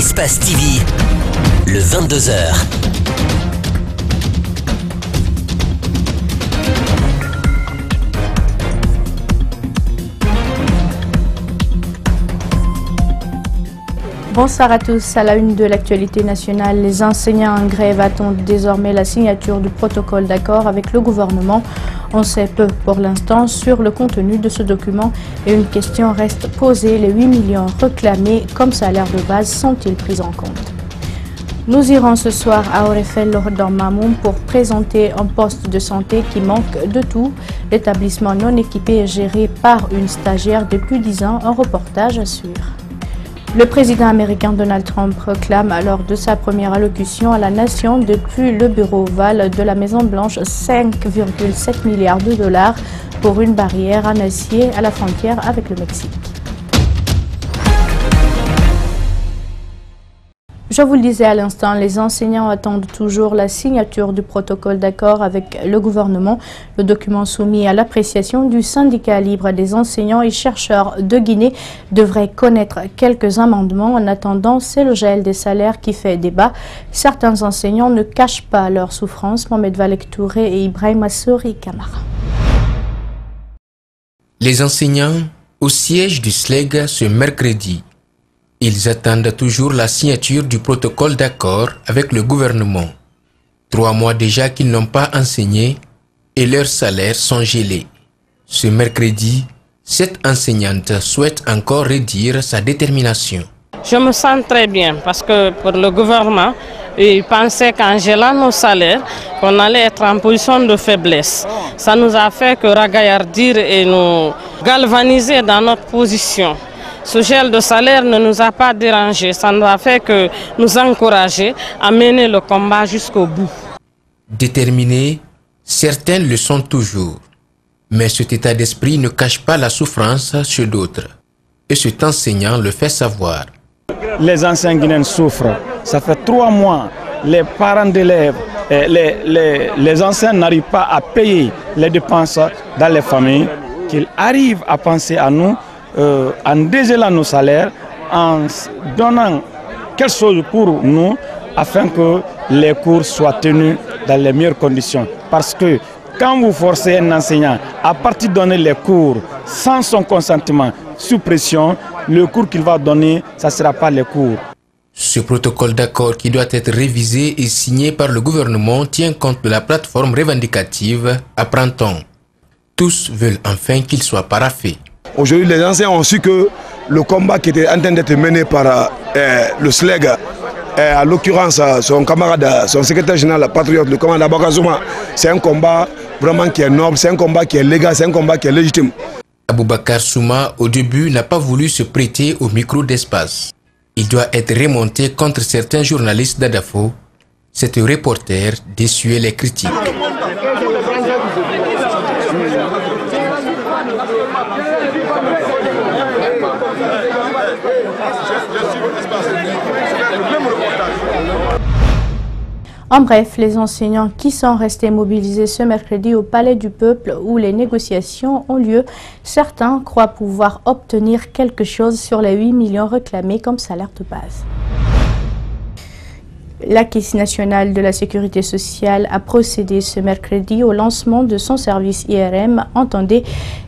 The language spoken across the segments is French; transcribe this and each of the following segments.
Espace TV, le 22h. Bonsoir à tous. À la une de l'actualité nationale, les enseignants en grève attendent désormais la signature du protocole d'accord avec le gouvernement. On sait peu pour l'instant sur le contenu de ce document et une question reste posée. Les 8 millions réclamés comme salaire de base sont-ils pris en compte? Nous irons ce soir à Orefel dans Mamoum pour présenter un poste de santé qui manque de tout. L'établissement non équipé est géré par une stagiaire depuis 10 ans. Un reportage à suivre. Le président américain Donald Trump proclame lors de sa première allocution à la nation depuis le bureau ovale de la Maison-Blanche 5,7 milliards de dollars pour une barrière en acier à la frontière avec le Mexique. Je vous le disais à l'instant, les enseignants attendent toujours la signature du protocole d'accord avec le gouvernement. Le document soumis à l'appréciation du syndicat libre des enseignants et chercheurs de Guinée devrait connaître quelques amendements. En attendant, c'est le gel des salaires qui fait débat. Certains enseignants ne cachent pas leur souffrance. Mohamed Valek Touré et Ibrahim Assouri Kamara. Les enseignants au siège du SLEG ce mercredi. Ils attendent toujours la signature du protocole d'accord avec le gouvernement. 3 mois déjà qu'ils n'ont pas enseigné et leurs salaires sont gelés. Ce mercredi, cette enseignante souhaite encore redire sa détermination. Je me sens très bien parce que pour le gouvernement, ils pensaient qu'en gelant nos salaires, qu'on allait être en position de faiblesse. Ça nous a fait que ragaillardir et nous galvaniser dans notre position. Ce gel de salaire ne nous a pas dérangé, ça nous a fait que nous encourager à mener le combat jusqu'au bout. Déterminés, certains le sont toujours. Mais cet état d'esprit ne cache pas la souffrance chez d'autres. Et cet enseignant le fait savoir. Les anciens Guinéens souffrent. Ça fait 3 mois, les parents d'élèves, les anciens n'arrivent pas à payer les dépenses dans les familles, qu'ils arrivent à penser à nous. En dégelant nos salaires, en donnant quelque chose pour nous, afin que les cours soient tenus dans les meilleures conditions. Parce que quand vous forcez un enseignant à partir de donner les cours sans son consentement, sous pression, le cours qu'il va donner, ça ne sera pas les cours. Ce protocole d'accord qui doit être révisé et signé par le gouvernement tient compte de la plateforme revendicative Apprend-on. Tous veulent enfin qu'il soit paraphé. Aujourd'hui, les anciens ont su que le combat qui était en train d'être mené par le SLEG, à l'occurrence son camarade, son secrétaire général patriote, le commandant Bakazouma, c'est un combat vraiment qui est noble, c'est un combat qui est légal, c'est un combat qui est légitime. Aboubakar Souma, au début, n'a pas voulu se prêter au micro d'espace. Il doit être remonté contre certains journalistes d'Adafo. Cet reporter déçuait les critiques. En bref, les enseignants qui sont restés mobilisés ce mercredi au Palais du Peuple où les négociations ont lieu, certains croient pouvoir obtenir quelque chose sur les 8 millions réclamés comme salaire de base. La Caisse nationale de la sécurité sociale a procédé ce mercredi au lancement de son service IRM, entendez,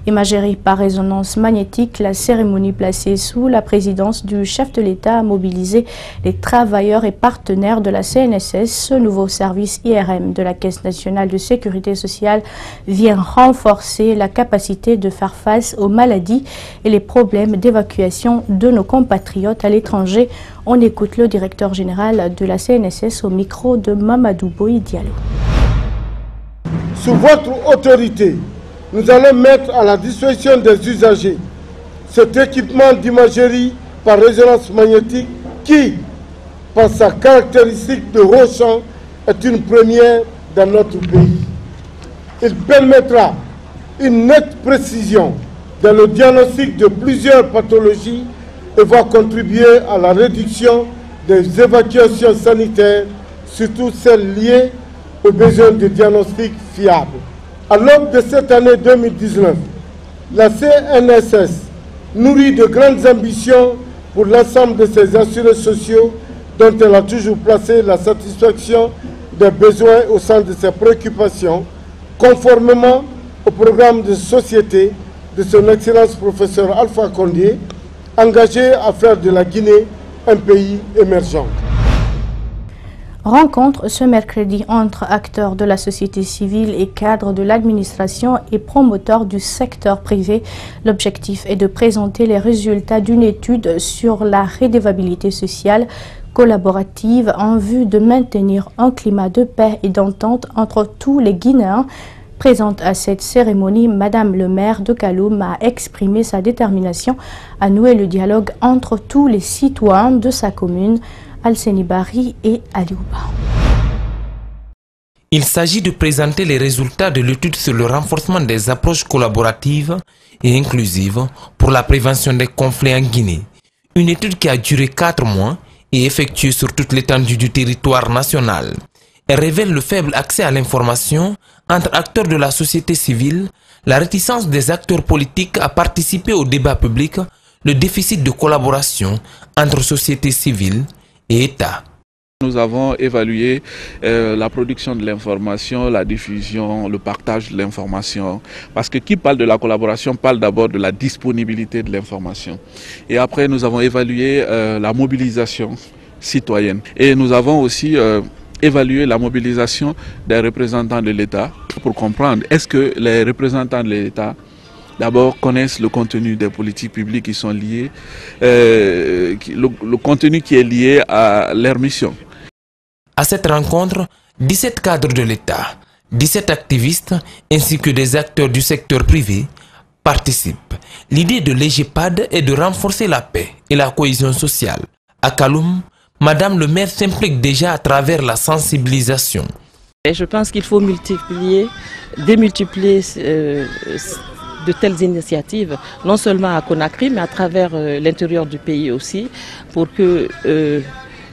imagerie par résonance magnétique. La cérémonie placée sous la présidence du chef de l'État a mobilisé les travailleurs et partenaires de la CNSS. Ce nouveau service IRM de la Caisse nationale de sécurité sociale vient renforcer la capacité de faire face aux maladies et les problèmes d'évacuation de nos compatriotes à l'étranger. On écoute le directeur général de la CNSS au micro de Mamadou Boy Diallo. Sous votre autorité, nous allons mettre à la disposition des usagers cet équipement d'imagerie par résonance magnétique qui, par sa caractéristique de haut champ, est une première dans notre pays. Il permettra une nette précision dans le diagnostic de plusieurs pathologies et va contribuer à la réduction des évacuations sanitaires, surtout celles liées aux besoins de diagnostic fiables. À l'aube de cette année 2019, la CNSS nourrit de grandes ambitions pour l'ensemble de ses assurés sociaux dont elle a toujours placé la satisfaction des besoins au centre de ses préoccupations, conformément au programme de société de son Excellence professeur Alpha Condé, engagé à faire de la Guinée un pays émergent. Rencontre ce mercredi entre acteurs de la société civile et cadres de l'administration et promoteurs du secteur privé. L'objectif est de présenter les résultats d'une étude sur la redevabilité sociale collaborative en vue de maintenir un climat de paix et d'entente entre tous les Guinéens. Présente à cette cérémonie, Madame le maire de Kaloum a exprimé sa détermination à nouer le dialogue entre tous les citoyens de sa commune, Alseni Bari et Aliouba. Il s'agit de présenter les résultats de l'étude sur le renforcement des approches collaboratives et inclusives pour la prévention des conflits en Guinée. Une étude qui a duré 4 mois et effectuée sur toute l'étendue du territoire national. Elle révèle le faible accès à l'information entre acteurs de la société civile, la réticence des acteurs politiques à participer au débat public, le déficit de collaboration entre société civile et État. Nous avons évalué la production de l'information, la diffusion, le partage de l'information. Parce que qui parle de la collaboration parle d'abord de la disponibilité de l'information. Et après, nous avons évalué la mobilisation citoyenne. Et nous avons aussi évalué la mobilisation des représentants de l'État pour comprendre est-ce que les représentants de l'État d'abord connaissent le contenu des politiques publiques qui sont liées, le contenu qui est lié à leur mission. À cette rencontre, 17 cadres de l'État, 17 activistes ainsi que des acteurs du secteur privé participent. L'idée de l'EGEPAD est de renforcer la paix et la cohésion sociale. À Kaloum, Madame le maire s'implique déjà à travers la sensibilisation. Et je pense qu'il faut démultiplier de telles initiatives, non seulement à Conakry, mais à travers l'intérieur du pays aussi, pour que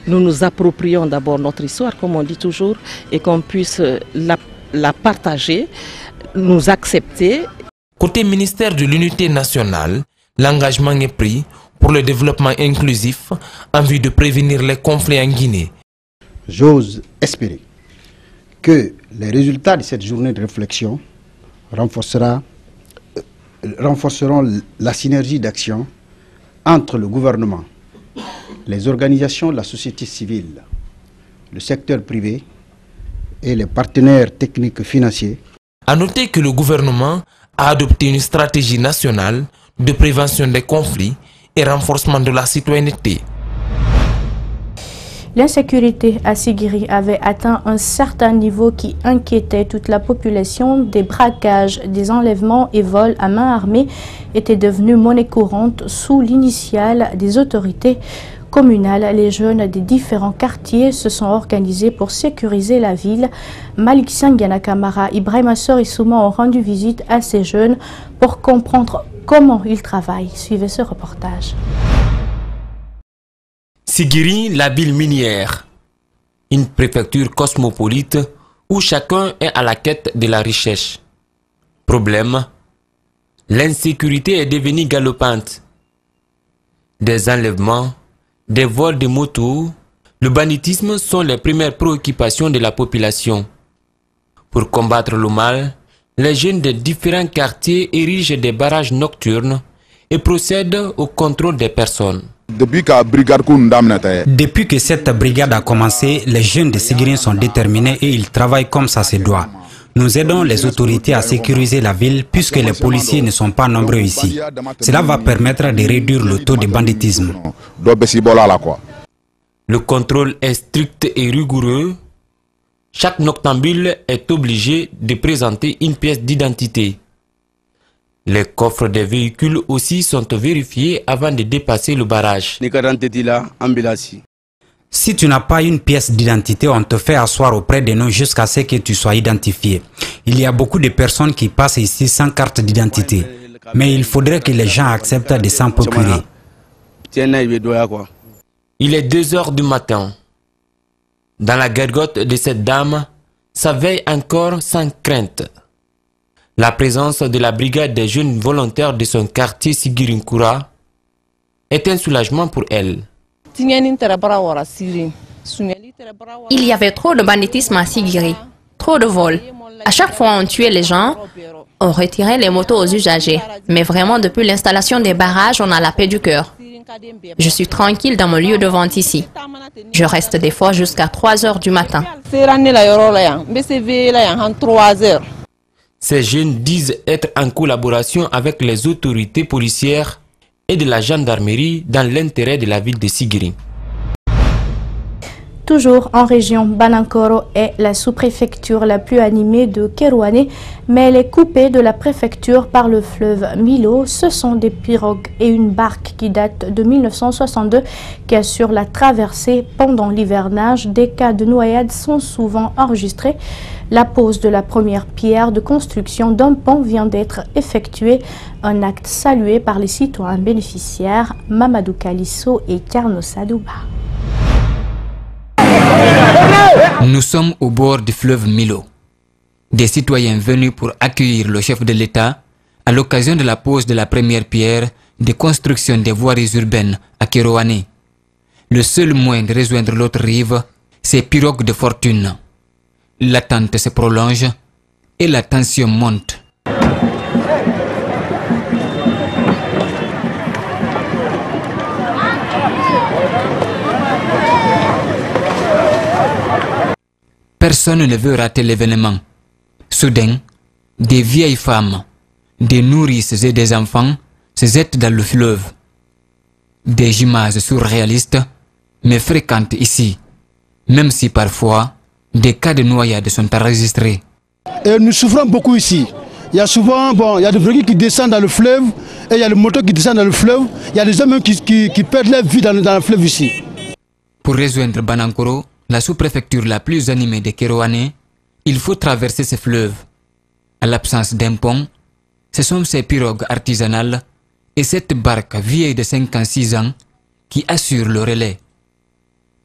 nous nous approprions d'abord notre histoire, comme on dit toujours, et qu'on puisse la partager, nous accepter. Côté ministère de l'Unité nationale, l'engagement est pris pour le développement inclusif en vue de prévenir les conflits en Guinée. J'ose espérer que les résultats de cette journée de réflexion renforceront la synergie d'action entre le gouvernement, les organisations de la société civile, le secteur privé et les partenaires techniques financiers. À noter que le gouvernement a adopté une stratégie nationale de prévention des conflits et renforcement de la citoyenneté. L'insécurité à Sigiri avait atteint un certain niveau qui inquiétait toute la population. Des braquages, des enlèvements et vols à main armée étaient devenus monnaie courante sous l'initiale des autorités communales. Les jeunes des différents quartiers se sont organisés pour sécuriser la ville. Malik Sangiana Kamara, Ibrahima Sorissouma ont rendu visite à ces jeunes pour comprendre comment ils travaillent. Suivez ce reportage. Sigiri, la ville minière, une préfecture cosmopolite où chacun est à la quête de la richesse. Problème, l'insécurité est devenue galopante. Des enlèvements, des vols de motos, le banditisme sont les premières préoccupations de la population. Pour combattre le mal, les jeunes des différents quartiers érigent des barrages nocturnes et procèdent au contrôle des personnes. Depuis que cette brigade a commencé, les jeunes de Sigiri sont déterminés et ils travaillent comme ça se doit. Nous aidons les autorités à sécuriser la ville puisque les policiers ne sont pas nombreux ici. Cela va permettre de réduire le taux de banditisme. Le contrôle est strict et rigoureux. Chaque noctambule est obligé de présenter une pièce d'identité. Les coffres des véhicules aussi sont vérifiés avant de dépasser le barrage. Si tu n'as pas une pièce d'identité, on te fait asseoir auprès de nous jusqu'à ce que tu sois identifié. Il y a beaucoup de personnes qui passent ici sans carte d'identité. Mais il faudrait que les gens acceptent de s'en procurer. Il est 2 heures du matin. Dans la gargote de cette dame, ça veille encore sans crainte. La présence de la brigade des jeunes volontaires de son quartier Sigirinkura est un soulagement pour elle. Il y avait trop de banditisme à Sigiri, trop de vols. À chaque fois, on tuait les gens, on retirait les motos aux usagers. Mais vraiment, depuis l'installation des barrages, on a la paix du cœur. Je suis tranquille dans mon lieu de vente ici. Je reste des fois jusqu'à 3 heures du matin. Ces jeunes disent être en collaboration avec les autorités policières et de la gendarmerie dans l'intérêt de la ville de Sigiri. Toujours en région, Banankoro est la sous-préfecture la plus animée de Kerouané, mais elle est coupée de la préfecture par le fleuve Milo. Ce sont des pirogues et une barque qui datent de 1962 qui assurent la traversée pendant l'hivernage. Des cas de noyade sont souvent enregistrés. La pose de la première pierre de construction d'un pont vient d'être effectuée, un acte salué par les citoyens bénéficiaires Mamadou Kalisso et Karno Sadouba. Nous sommes au bord du fleuve Milo. Des citoyens venus pour accueillir le chef de l'État à l'occasion de la pose de la première pierre de construction des voiries urbaines à Kerouané. Le seul moyen de rejoindre l'autre rive, c'est pirogue de fortune. L'attente se prolonge et la tension monte. Personne ne veut rater l'événement. Soudain, des vieilles femmes, des nourrices et des enfants se jettent dans le fleuve. Des images surréalistes, mais fréquentes ici, même si parfois des cas de noyade sont enregistrés. Et nous souffrons beaucoup ici. Il y a souvent, il y a des véhicules qui descendent dans le fleuve, et il y a les motos qui descendent dans le fleuve. Il y a des hommes qui perdent leur vie dans le fleuve ici. Pour rejoindre Banankoro, la sous-préfecture la plus animée de Kerouané, il faut traverser ce fleuve. À l'absence d'un pont, ce sont ces pirogues artisanales et cette barque vieille de 56 ans qui assurent le relais.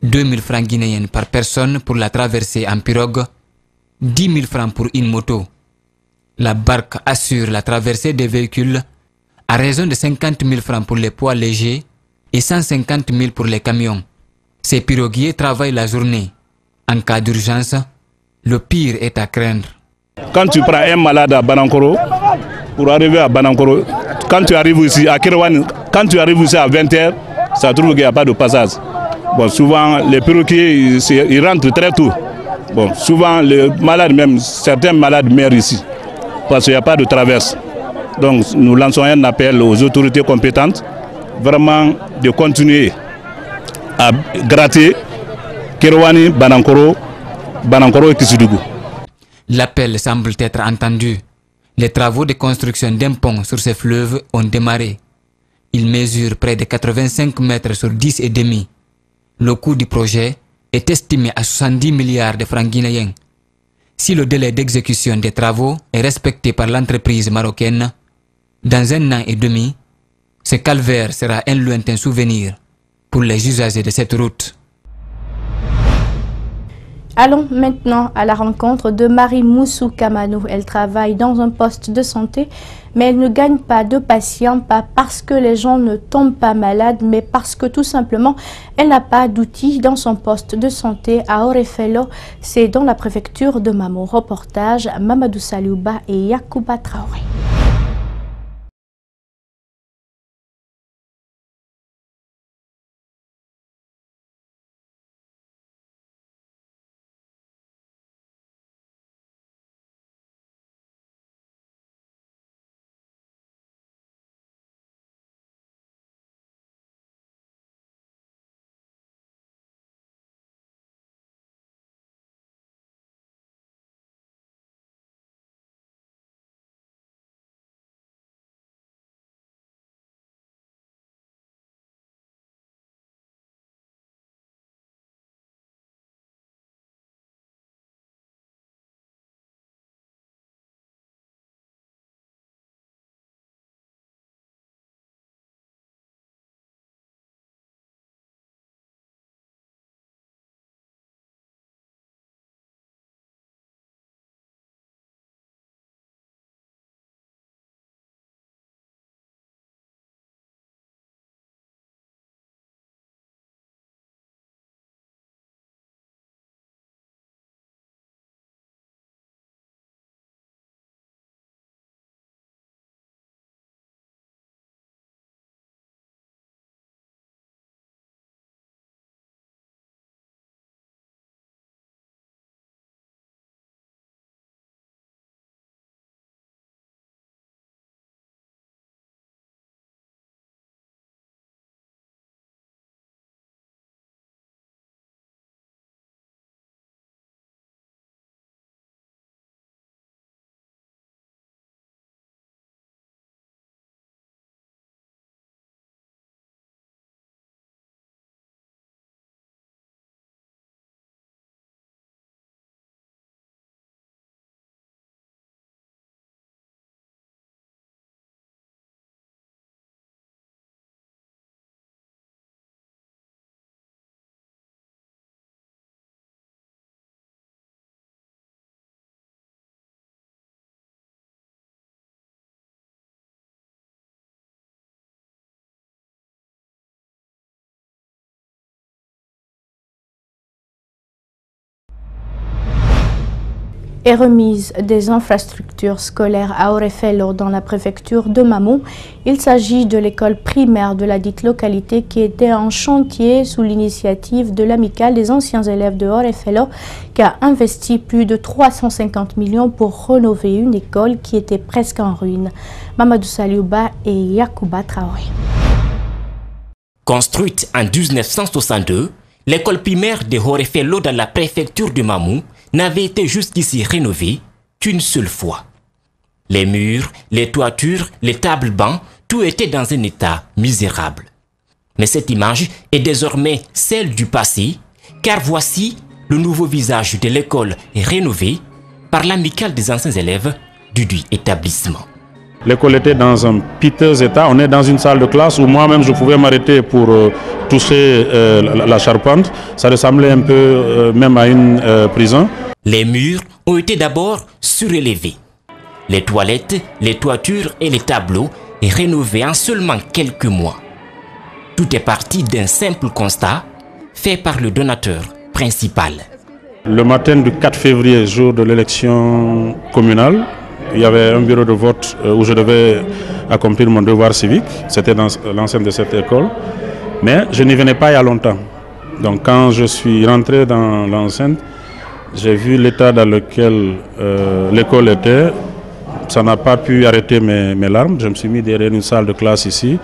2000 francs guinéens par personne pour la traversée en pirogue, 10 000 francs pour une moto. La barque assure la traversée des véhicules à raison de 50 000 francs pour les poids légers et 150 000 pour les camions. Ces piroguiers travaillent la journée. En cas d'urgence, le pire est à craindre. Quand tu prends un malade à Banankoro, pour arriver à Banankoro, quand tu arrives ici à Kerouané, quand tu arrives ici à 20h, ça trouve qu'il n'y a pas de passage. Bon, souvent, les piroguiers, ils rentrent très tôt. Bon, souvent, les malades, même certains malades meurent ici, parce qu'il n'y a pas de traverse. Donc, nous lançons un appel aux autorités compétentes, vraiment de continuer à gratter Kerouané, Banankoro et Kisudougou. L'appel semble être entendu. Les travaux de construction d'un pont sur ce fleuve ont démarré. Il mesure près de 85 mètres sur 10 et demi. Le coût du projet est estimé à 70 milliards de francs guinéens. Si le délai d'exécution des travaux est respecté par l'entreprise marocaine, dans 1 an et demi, ce calvaire sera un lointain souvenir pour les usagers de cette route. Allons maintenant à la rencontre de Marie Moussou Kamanou. Elle travaille dans un poste de santé, mais elle ne gagne pas de patients, pas parce que les gens ne tombent pas malades, mais parce que tout simplement, elle n'a pas d'outils dans son poste de santé à Orefelo. C'est dans la préfecture de Mamo. Reportage Mamadou Saliouba et Yakouba Traoré. et remise des infrastructures scolaires à Orefelo dans la préfecture de Mamou. Il s'agit de l'école primaire de la dite localité qui était en chantier sous l'initiative de l'amicale des anciens élèves de Orefelo qui a investi plus de 350 millions pour rénover une école qui était presque en ruine. Mamadou Saliouba et Yacouba Traoré. Construite en 1962, l'école primaire de Orefelo dans la préfecture de Mamou n'avait été jusqu'ici rénovée qu'une seule fois. Les murs, les toitures, les tables bancs, tout était dans un état misérable. Mais cette image est désormais celle du passé, car voici le nouveau visage de l'école rénovée par l'amicale des anciens élèves du dit établissement. L'école était dans un piteux état. On est dans une salle de classe où moi-même je pouvais m'arrêter pour toucher la charpente. Ça ressemblait un peu même à une prison. Les murs ont été d'abord surélevés. Les toilettes, les toitures et les tableaux rénovés en seulement quelques mois. Tout est parti d'un simple constat fait par le donateur principal. Le matin du 4 février, jour de l'élection communale, il y avait un bureau de vote où je devais accomplir mon devoir civique. C'était dans l'enceinte de cette école. Mais je n'y venais pas il y a longtemps. Donc quand je suis rentré dans l'enceinte, j'ai vu l'état dans lequel l'école était. Ça n'a pas pu arrêter mes larmes. Je me suis mis derrière une salle de classe ici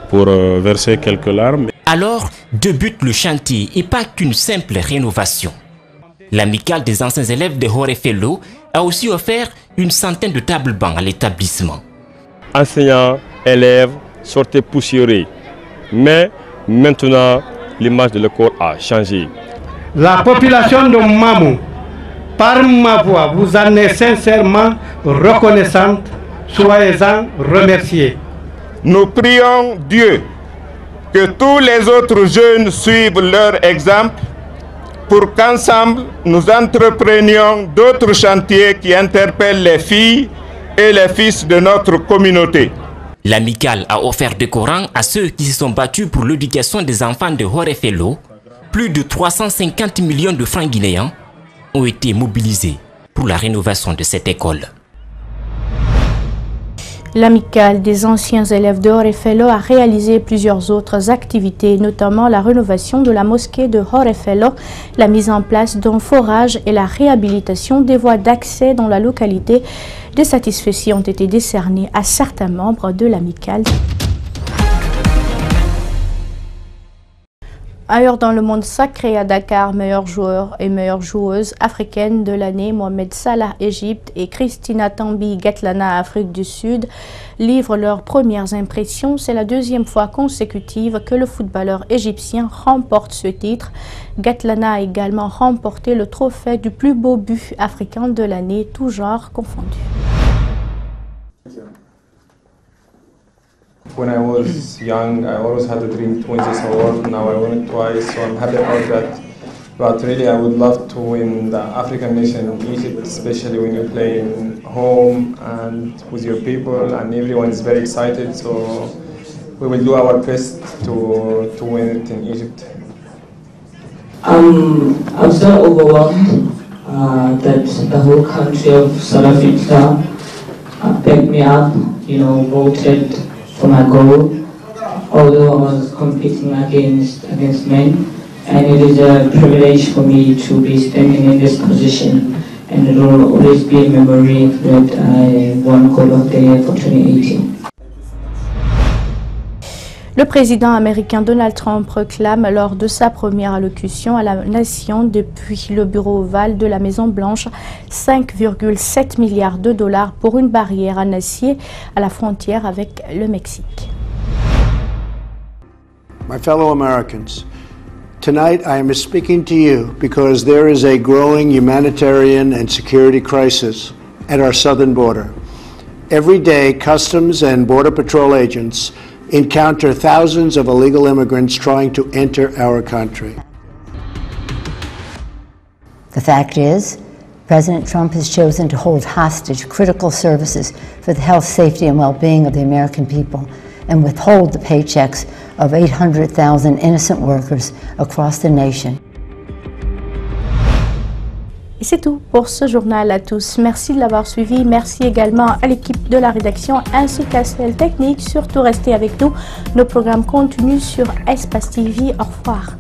pour verser quelques larmes. Alors débute le chantier et pas qu'une simple rénovation. L'amicale des anciens élèves de Orefelo a aussi offert une centaine de tables bancs à l'établissement. Enseignants, élèves sortaient poussiérés. Mais maintenant, l'image de l'école a changé. La population de Mamou, par ma voix, vous en est sincèrement reconnaissante. Soyez-en remerciés. Nous prions Dieu que tous les autres jeunes suivent leur exemple pour qu'ensemble nous entreprenions d'autres chantiers qui interpellent les filles et les fils de notre communauté. L'amicale a offert des Corans à ceux qui se sont battus pour l'éducation des enfants de Orefelo. Plus de 350 millions de francs guinéens ont été mobilisés pour la rénovation de cette école. L'amicale des anciens élèves de Orefelo a réalisé plusieurs autres activités, notamment la rénovation de la mosquée de Orefelo, la mise en place d'un forage et la réhabilitation des voies d'accès dans la localité. Des satisfecits ont été décernés à certains membres de l'amicale. Ailleurs dans le monde sacré à Dakar, meilleur joueur et meilleure joueuse africaine de l'année, Mohamed Salah Égypte et Christina Tambi Gatlana Afrique du Sud livrent leurs premières impressions. C'est la deuxième fois consécutive que le footballeur égyptien remporte ce titre. Gatlana a également remporté le trophée du plus beau but africain de l'année, tout genre confondu. When I was young, I always had a dream to win this award. Now I won it twice, so I'm happy about that. But really, I would love to win the African nation, Egypt, especially when you're playing home and with your people, and everyone is very excited. So we will do our best to win it in Egypt. I'm so overwhelmed that the whole country of South Africa picked me up, voted for my goal, although I was competing against men, and it is a privilege for me to be standing in this position, and it will always be a memory that I won Goal of the Year for 2018. Le président américain Donald Trump proclame lors de sa première allocution à la nation depuis le bureau ovale de la Maison-Blanche 5,7 milliards de dollars pour une barrière en acier à la frontière avec le Mexique. My fellow Americans, tonight I am speaking to you because there is a growing humanitarian and security crisis at our southern border. Every day, Customs and Border Patrol agents encounter thousands of illegal immigrants trying to enter our country. The fact is, President Trump has chosen to hold hostage critical services for the health, safety, and well-being of the American people and withhold the paychecks of 800,000 innocent workers across the nation. Et c'est tout pour ce journal à tous. Merci de l'avoir suivi. Merci également à l'équipe de la rédaction ainsi qu'à celle technique. Surtout restez avec nous. Nos programmes continuent sur Espace TV. Au revoir.